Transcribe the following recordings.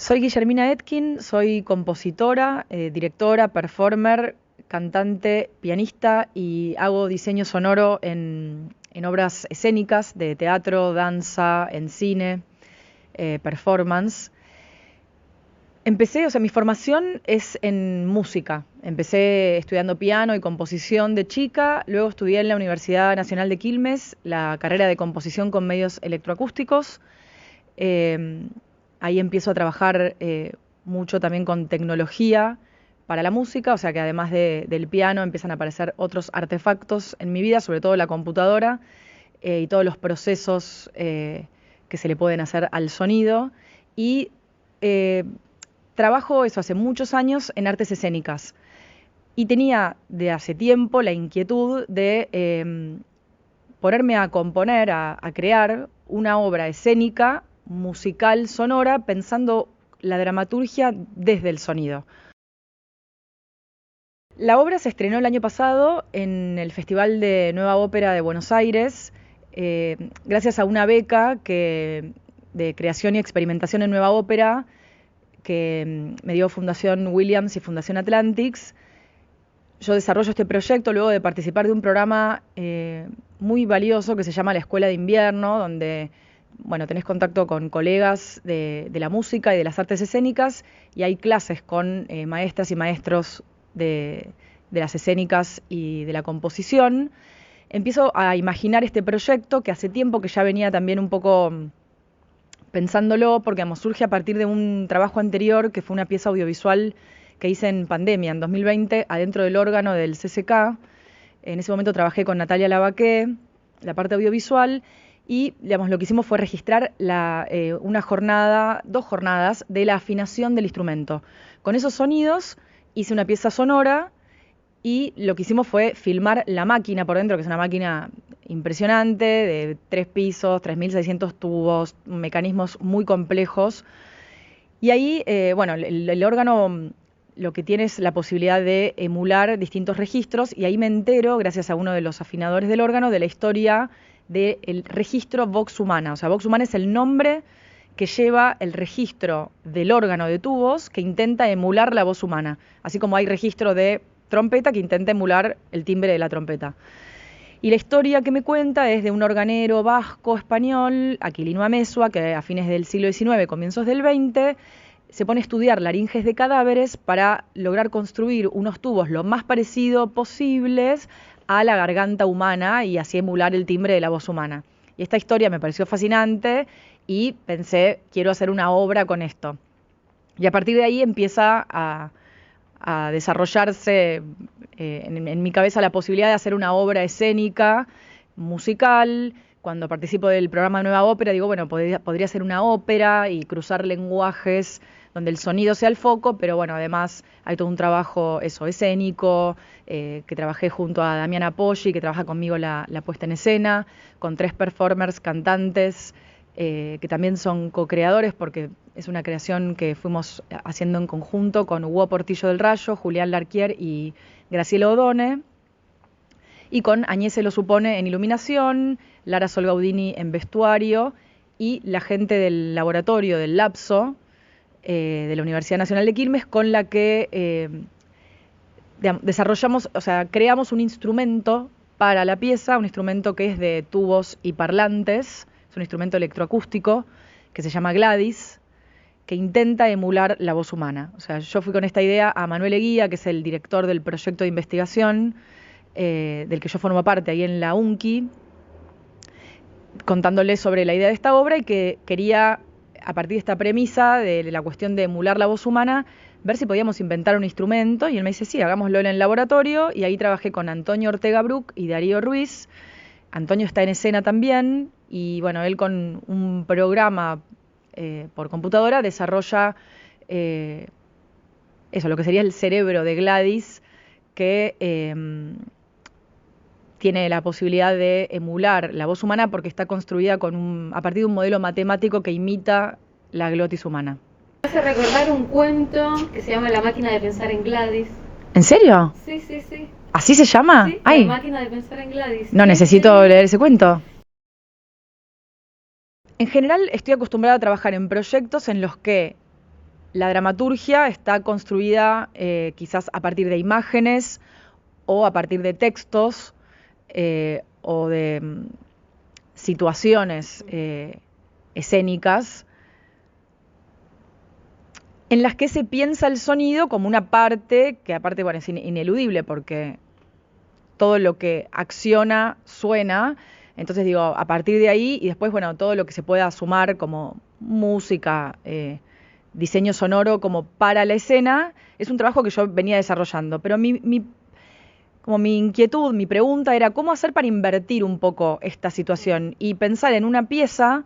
Soy Guillermina Etkin, soy compositora, directora, performer, cantante, pianista y hago diseño sonoro en obras escénicas de teatro, danza, en cine, performance. Mi formación es en música. Empecé estudiando piano y composición de chica, luego estudié en la Universidad Nacional de Quilmes la carrera de composición con medios electroacústicos. Ahí empiezo a trabajar mucho también con tecnología para la música, o sea que además del piano empiezan a aparecer otros artefactos en mi vida, sobre todo la computadora y todos los procesos que se le pueden hacer al sonido. Y trabajo eso hace muchos años en artes escénicas. Y tenía de hace tiempo la inquietud de ponerme a componer, a crear una obra escénica, musical, sonora, pensando la dramaturgia desde el sonido. La obra se estrenó el año pasado en el Festival de Nueva Ópera de Buenos Aires, gracias a una beca de creación y experimentación en Nueva Ópera que me dio Fundación Williams y Fundación Atlantics. Yo desarrollo este proyecto luego de participar de un programa muy valioso que se llama la Escuela de Invierno, donde tenés contacto con colegas de la música y de las artes escénicas y hay clases con maestras y maestros de las escénicas y de la composición. Empiezo a imaginar este proyecto que hace tiempo que ya venía también un poco pensándolo, porque surge a partir de un trabajo anterior que fue una pieza audiovisual que hice en pandemia, en 2020, adentro del órgano del CCK. En ese momento trabajé con Natalia Lavaqué, la parte audiovisual, y lo que hicimos fue registrar dos jornadas de la afinación del instrumento. Con esos sonidos hice una pieza sonora y lo que hicimos fue filmar la máquina por dentro, que es una máquina impresionante, de 3 pisos, 3.600 tubos, mecanismos muy complejos. Y ahí, el órgano lo que tiene es la posibilidad de emular distintos registros, y ahí me entero, gracias a uno de los afinadores del órgano, de la historia del registro Vox Humana. O sea, Vox Humana es el nombre que lleva el registro del órgano de tubos que intenta emular la voz humana, así como hay registro de trompeta que intenta emular el timbre de la trompeta. Y la historia que me cuenta es de un organero vasco español, Aquilino Amezua, que a fines del siglo XIX, comienzos del XX, se pone a estudiar laringes de cadáveres para lograr construir unos tubos lo más parecido posibles a la garganta humana y así emular el timbre de la voz humana. Y esta historia me pareció fascinante y pensé, quiero hacer una obra con esto. Y a partir de ahí empieza a desarrollarse en mi cabeza la posibilidad de hacer una obra escénica, musical. Cuando participo del programa Nueva Ópera, digo, podría ser una ópera y cruzar lenguajes donde el sonido sea el foco, pero además hay todo un trabajo escénico, que trabajé junto a Damiana Poggi, que trabaja conmigo la puesta en escena, con 3 performers, cantantes, que también son co-creadores, porque es una creación que fuimos haciendo en conjunto con Hugo Portillo del Rayo, Julián Larquier y Graciela Odone, y con Añese Lo Supone en iluminación, Lara Solgaudini en vestuario y la gente del laboratorio del Lapso de la Universidad Nacional de Quilmes, con la que creamos un instrumento para la pieza, un instrumento que es de tubos y parlantes, es un instrumento electroacústico que se llama Gladys, que intenta emular la voz humana. O sea, yo fui con esta idea a Manuel Eguía, que es el director del proyecto de investigación del que yo formo parte ahí en la UNCI, contándole sobre la idea de esta obra y que quería, a partir de esta premisa de la cuestión de emular la voz humana, ver si podíamos inventar un instrumento, y él me dice, sí, hagámoslo en el laboratorio, y ahí trabajé con Antonio Ortega Bruck y Darío Ruiz. Antonio está en escena también, y él con un programa por computadora desarrolla lo que sería el cerebro de Gladys, que tiene la posibilidad de emular la voz humana porque está construida a partir de un modelo matemático que imita la glotis humana. Me hace recordar un cuento que se llama La máquina de pensar en Gladys. ¿En serio? Sí. ¿Así se llama? Sí, La máquina de pensar en Gladys. No, necesito leer ese cuento. En general estoy acostumbrada a trabajar en proyectos en los que la dramaturgia está construida quizás a partir de imágenes o a partir de textos o de situaciones escénicas en las que se piensa el sonido como una parte que aparte, bueno, es ineludible porque todo lo que acciona suena. Entonces digo, a partir de ahí y después, bueno, todo lo que se pueda sumar como música, diseño sonoro como para la escena, es un trabajo que yo venía desarrollando. Pero como mi inquietud, mi pregunta era cómo hacer para invertir un poco esta situación y pensar en una pieza,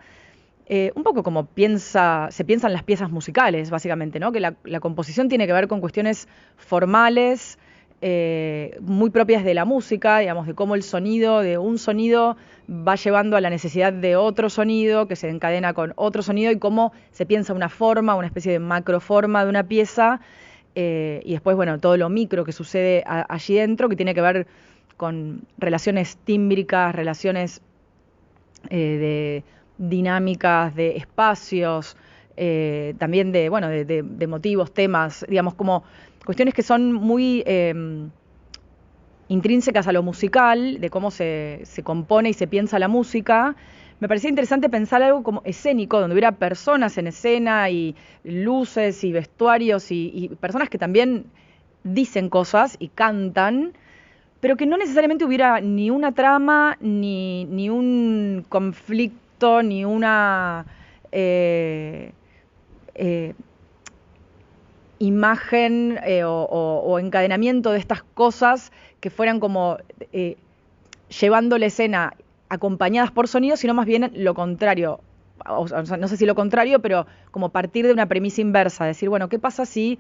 un poco como se piensan las piezas musicales, básicamente, ¿no? Que la composición tiene que ver con cuestiones formales, muy propias de la música, digamos, de cómo el sonido de un sonido va llevando a la necesidad de otro sonido que se encadena con otro sonido y cómo se piensa una forma, una especie de macroforma de una pieza, y después, bueno, todo lo micro que sucede allí dentro, que tiene que ver con relaciones tímbricas, relaciones de dinámicas, de espacios, también de, bueno, de motivos, temas, digamos, como cuestiones que son muy intrínsecas a lo musical, de cómo se compone y se piensa la música. Me parecía interesante pensar algo como escénico, donde hubiera personas en escena y luces y vestuarios y personas que también dicen cosas y cantan, pero que no necesariamente hubiera ni una trama, ni un conflicto, ni una imagen o encadenamiento de estas cosas que fueran como llevando la escena acompañadas por sonidos, sino más bien lo contrario. O sea, no sé si lo contrario, pero como partir de una premisa inversa, decir, bueno, ¿qué pasa si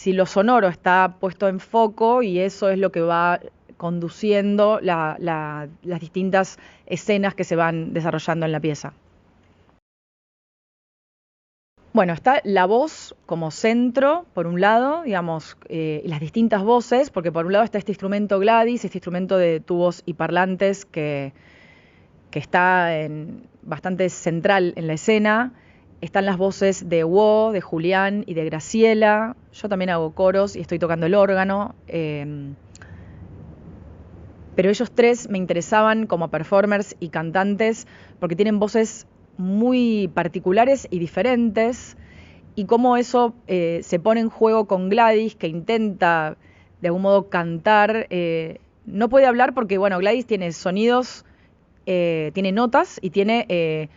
lo sonoro está puesto en foco y eso es lo que va conduciendo las distintas escenas que se van desarrollando en la pieza? Bueno, está la voz como centro, por un lado, digamos, las distintas voces, porque por un lado está este instrumento Gladys, este instrumento de tubos y parlantes que está bastante central en la escena. Están las voces de Wo, de Julián y de Graciela. Yo también hago coros y estoy tocando el órgano. Pero ellos tres me interesaban como performers y cantantes porque tienen voces muy particulares y diferentes, y cómo eso se pone en juego con Gladys, que intenta de algún modo cantar. No puede hablar porque, bueno, Gladys tiene sonidos, tiene notas y tiene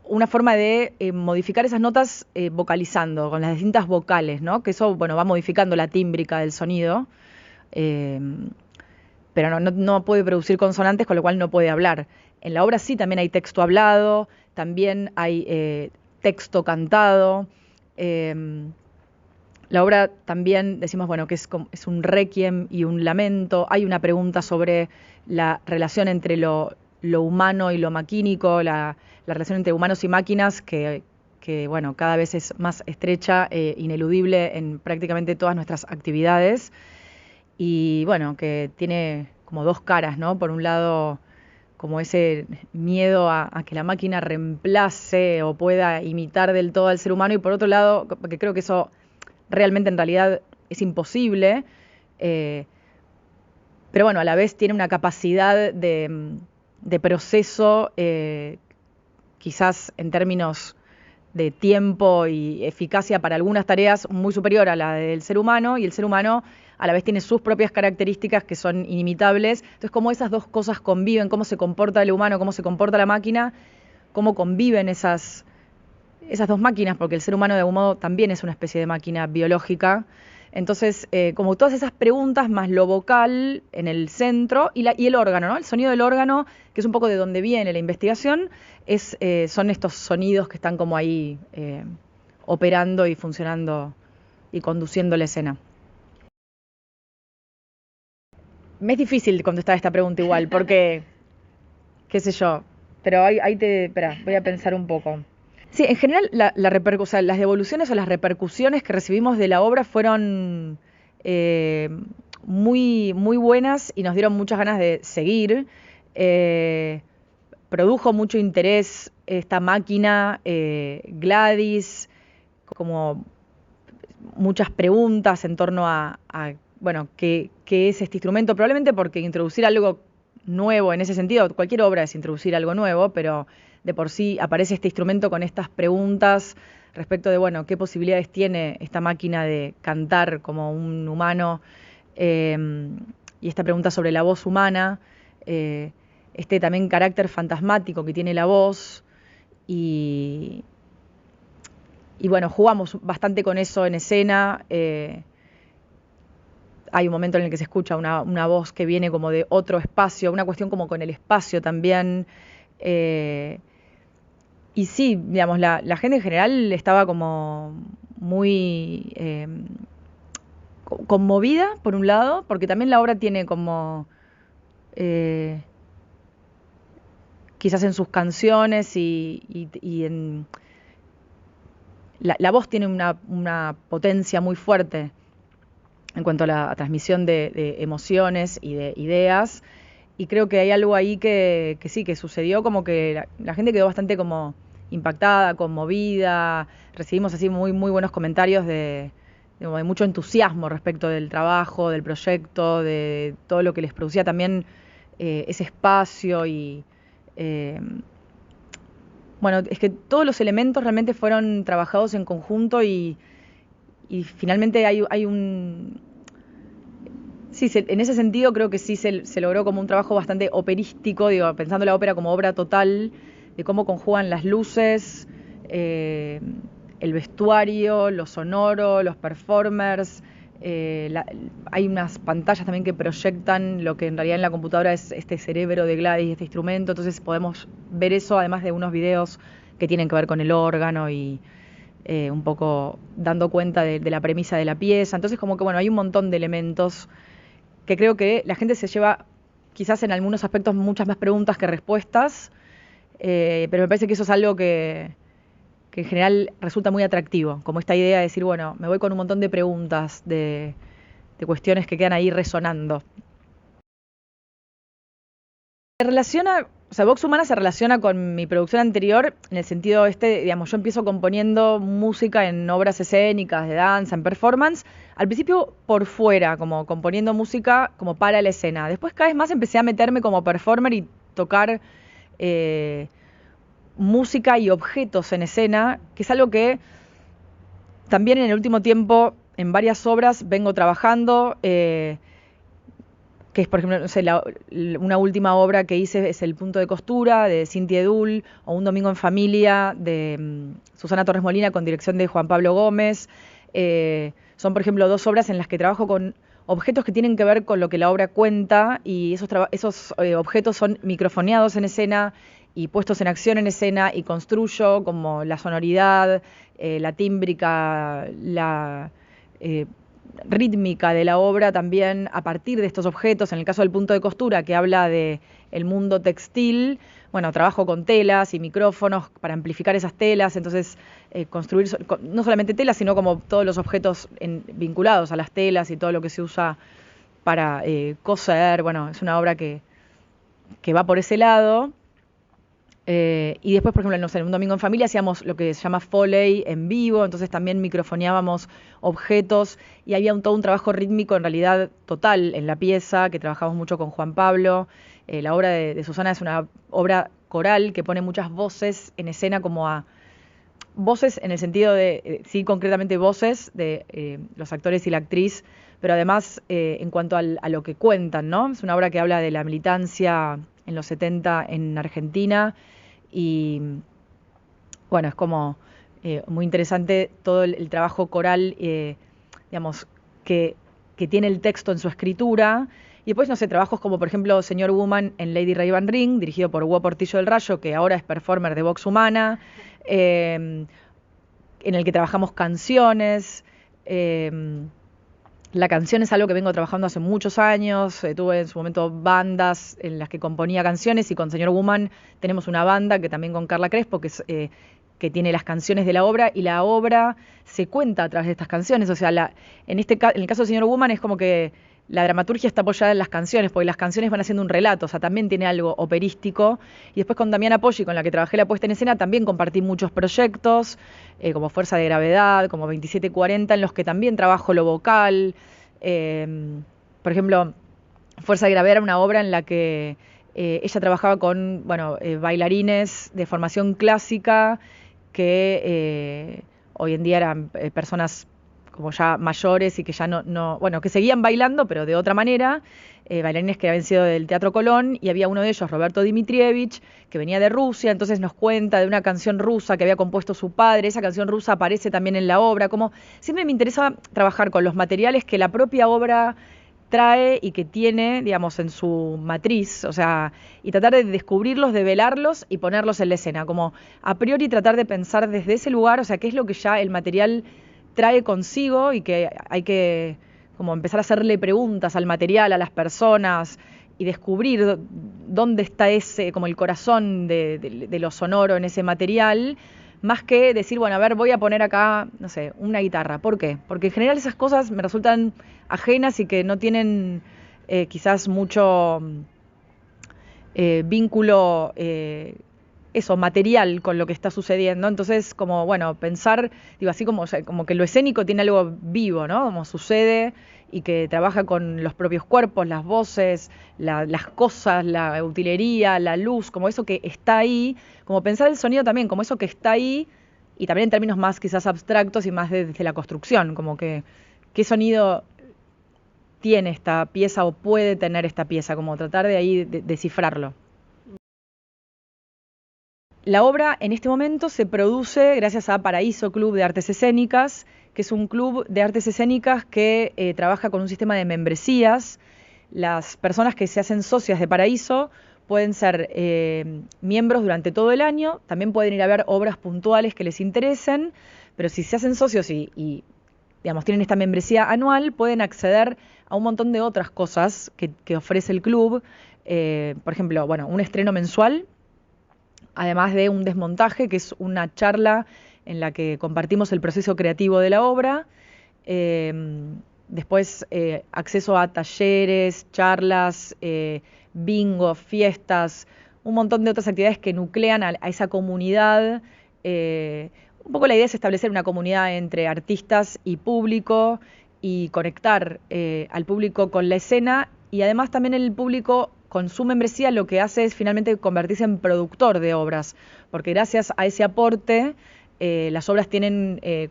una forma de modificar esas notas vocalizando, con las distintas vocales, ¿no? Que eso, bueno, va modificando la tímbrica del sonido. Pero no puede producir consonantes, con lo cual no puede hablar. En la obra sí también hay texto hablado, también hay texto cantado. La obra también decimos, bueno, que es un requiem y un lamento. Hay una pregunta sobre la relación entre lo humano y lo maquínico, la relación entre humanos y máquinas, que bueno, cada vez es más estrecha, ineludible en prácticamente todas nuestras actividades. Y bueno, que tiene como dos caras, ¿no? Por un lado, como ese miedo a que la máquina reemplace o pueda imitar del todo al ser humano, y por otro lado, que creo que eso realmente en realidad es imposible, pero bueno, a la vez tiene una capacidad de proceso, quizás en términos de tiempo y eficacia para algunas tareas muy superior a la del ser humano, y el ser humano a la vez tiene sus propias características que son inimitables. Entonces, cómo esas dos cosas conviven, cómo se comporta el humano, cómo se comporta la máquina, cómo conviven esas dos máquinas, porque el ser humano de algún modo también es una especie de máquina biológica. Entonces, como todas esas preguntas, más lo vocal en el centro y el órgano, ¿no? El sonido del órgano, que es un poco de donde viene la investigación, son estos sonidos que están como ahí operando y funcionando y conduciendo la escena. Me es difícil contestar esta pregunta igual, porque, qué sé yo, pero espera, voy a pensar un poco. Sí, en general o sea, las devoluciones o las repercusiones que recibimos de la obra fueron muy, muy buenas y nos dieron muchas ganas de seguir. Produjo mucho interés esta máquina, Gladys, como muchas preguntas en torno bueno, ¿qué es este instrumento? Probablemente porque introducir algo nuevo en ese sentido, cualquier obra es introducir algo nuevo, pero de por sí aparece este instrumento con estas preguntas respecto de, bueno, qué posibilidades tiene esta máquina de cantar como un humano, y esta pregunta sobre la voz humana, este también carácter fantasmático que tiene la voz, y bueno, jugamos bastante con eso en escena. Hay un momento en el que se escucha una voz que viene como de otro espacio, una cuestión como con el espacio también. Y sí, digamos, la gente en general estaba como muy conmovida, por un lado, porque también la obra tiene como, quizás en sus canciones y en... La voz tiene una potencia muy fuerte en cuanto a la transmisión de emociones y de ideas, y creo que hay algo ahí que sí, que sucedió, como que la gente quedó bastante como impactada, conmovida. Recibimos así muy, muy buenos comentarios de mucho entusiasmo respecto del trabajo, del proyecto, de todo lo que les producía también ese espacio. Y bueno, es que todos los elementos realmente fueron trabajados en conjunto, y finalmente hay un... Sí, en ese sentido creo que sí se logró como un trabajo bastante operístico, digo, pensando la ópera como obra total, de cómo conjugan las luces, el vestuario, lo sonoro, los performers. Hay unas pantallas también que proyectan lo que en realidad en la computadora es este cerebro de Gladys, este instrumento, entonces podemos ver eso, además de unos videos que tienen que ver con el órgano y un poco dando cuenta de la premisa de la pieza. Entonces como que bueno, hay un montón de elementos que creo que la gente se lleva quizás en algunos aspectos muchas más preguntas que respuestas, pero me parece que eso es algo que en general resulta muy atractivo, como esta idea de decir, bueno, me voy con un montón de preguntas, de cuestiones que quedan ahí resonando. Se relaciona, o sea, Vox Humana se relaciona con mi producción anterior en el sentido digamos, yo empiezo componiendo música en obras escénicas, de danza, en performance, al principio por fuera, como componiendo música como para la escena. Después cada vez más empecé a meterme como performer y tocar música y objetos en escena, que es algo que también en el último tiempo en varias obras vengo trabajando, que es, por ejemplo, no sé, una última obra que hice es El punto de costura, de Cintia Edul, o Un domingo en familia, de Susana Torres Molina, con dirección de Juan Pablo Gómez. Son, por ejemplo, dos obras en las que trabajo con objetos que tienen que ver con lo que la obra cuenta, y esos objetos son microfoneados en escena y puestos en acción en escena, y construyo como la sonoridad, la tímbrica, la rítmica de la obra también a partir de estos objetos. En el caso del punto de costura, que habla de el mundo textil, bueno, trabajo con telas y micrófonos para amplificar esas telas, entonces construir no solamente telas, sino como todos los objetos vinculados a las telas y todo lo que se usa para coser. Bueno, es una obra que va por ese lado. Y después, por ejemplo, no sé, en Un domingo en familia hacíamos lo que se llama Foley en vivo, entonces también microfoneábamos objetos, y había todo un trabajo rítmico en realidad total en la pieza, que trabajamos mucho con Juan Pablo. La obra de Susana es una obra coral que pone muchas voces en escena, como voces en el sentido de, sí, concretamente voces de los actores y la actriz, pero además en cuanto a lo que cuentan, ¿no? Es una obra que habla de la militancia en los 70 en Argentina, y bueno, es como muy interesante todo el trabajo coral, digamos, que tiene el texto en su escritura. Y después, no sé, trabajos como, por ejemplo, Señor Woman en Lady Ray-Ban Ring, dirigido por Hugo Portillo del Rayo, que ahora es performer de Vox Humana, en el que trabajamos canciones. La canción es algo que vengo trabajando hace muchos años. Tuve en su momento bandas en las que componía canciones, y con Señor Woman tenemos una banda que también con Carla Crespo, que es... que tiene las canciones de la obra, y la obra se cuenta a través de estas canciones. O sea, en el caso de Señor Woman es como que la dramaturgia está apoyada en las canciones, porque las canciones van haciendo un relato, o sea, también tiene algo operístico. Y después con Damiana Poggi, con la que trabajé la puesta en escena, también compartí muchos proyectos, como Fuerza de Gravedad, como 2740, en los que también trabajo lo vocal. Por ejemplo, Fuerza de Gravedad era una obra en la que ella trabajaba con bailarines de formación clásica que hoy en día eran personas como ya mayores y que ya que seguían bailando, pero de otra manera, bailarines que habían sido del Teatro Colón, y había uno de ellos, Roberto Dmitrievich, que venía de Rusia, entonces nos cuenta de una canción rusa que había compuesto su padre. Esa canción rusa aparece también en la obra. Como siempre me interesa trabajar con los materiales que la propia obra trae y que tiene, digamos, en su matriz, o sea, y tratar de descubrirlos, de velarlos y ponerlos en la escena, como a priori tratar de pensar desde ese lugar, o sea, qué es lo que ya el material trae consigo y que hay que como empezar a hacerle preguntas al material, a las personas, y descubrir dónde está ese, como el corazón de lo sonoro en ese material, más que decir, bueno, a ver, voy a poner acá, no sé, una guitarra. ¿Por qué? Porque en general esas cosas me resultan ajenas y que no tienen quizás mucho vínculo material con lo que está sucediendo. Entonces, como, bueno, pensar, digo, así como, o sea, como que lo escénico tiene algo vivo, ¿no? Como sucede y que trabaja con los propios cuerpos, las voces, las cosas, la utilería, la luz, como eso que está ahí, como pensar el sonido también, como eso que está ahí, y también en términos más quizás abstractos y más desde la construcción, como que qué sonido tiene esta pieza o puede tener esta pieza, como tratar de ahí descifrarlo. La obra en este momento se produce gracias a Paraíso Club de Artes Escénicas, que es un club de artes escénicas que trabaja con un sistema de membresías. Las personas que se hacen socias de Paraíso pueden ser miembros durante todo el año, también pueden ir a ver obras puntuales que les interesen, pero si se hacen socios y digamos, tienen esta membresía anual, pueden acceder a un montón de otras cosas que ofrece el club. Por ejemplo, un estreno mensual, además de un desmontaje, que es una charla en la que compartimos el proceso creativo de la obra. Después, acceso a talleres, charlas, bingo, fiestas, un montón de otras actividades que nuclean a esa comunidad. Un poco la idea es establecer una comunidad entre artistas y público y conectar al público con la escena, y además también el público con su membresía lo que hace es finalmente convertirse en productor de obras, porque gracias a ese aporte las obras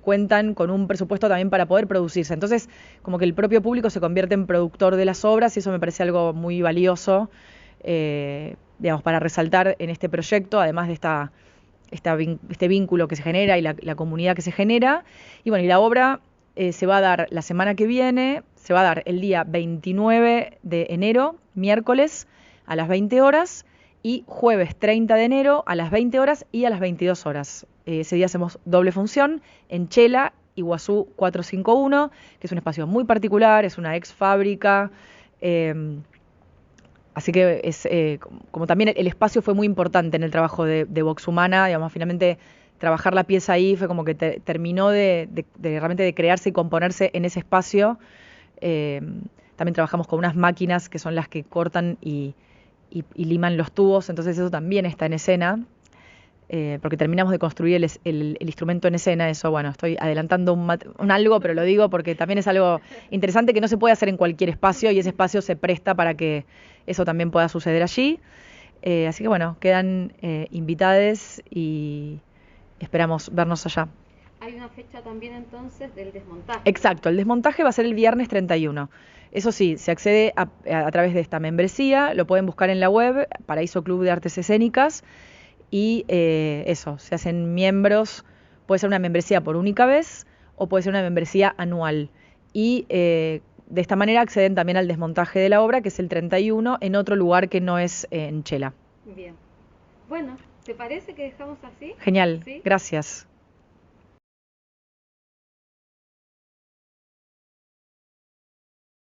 cuentan con un presupuesto también para poder producirse. Entonces, como que el propio público se convierte en productor de las obras, y eso me parece algo muy valioso, digamos, para resaltar en este proyecto, además de este vínculo que se genera y la comunidad que se genera. Y bueno, y la obra se va a dar la semana que viene, se va a dar el día 29 de enero, miércoles, a las 20 horas, y jueves 30 de enero a las 20 horas y a las 22 horas. Ese día hacemos doble función en Chela, Iguazú 451, que es un espacio muy particular, es una ex fábrica, así que es como también el espacio fue muy importante en el trabajo de Vox Humana, digamos, finalmente trabajar la pieza ahí fue como que terminó de realmente de crearse y componerse en ese espacio. También trabajamos con unas máquinas que son las que cortan y liman los tubos, entonces eso también está en escena, porque terminamos de construir el instrumento en escena. Eso, bueno, estoy adelantando un algo, pero lo digo porque también es algo interesante que no se puede hacer en cualquier espacio, y ese espacio se presta para que eso también pueda suceder allí. Así que bueno, quedan invitades y esperamos vernos allá. Hay una fecha también entonces del desmontaje. Exacto, el desmontaje va a ser el viernes 31. Eso sí, se accede a través de esta membresía, lo pueden buscar en la web, Paraíso Club de Artes Escénicas, y se hacen miembros. Puede ser una membresía por única vez o puede ser una membresía anual. Y de esta manera acceden también al desmontaje de la obra, que es el 31, en otro lugar que no es en Chela. Bien. Bueno, ¿te parece que dejamos así? Genial, ¿Sí? Gracias.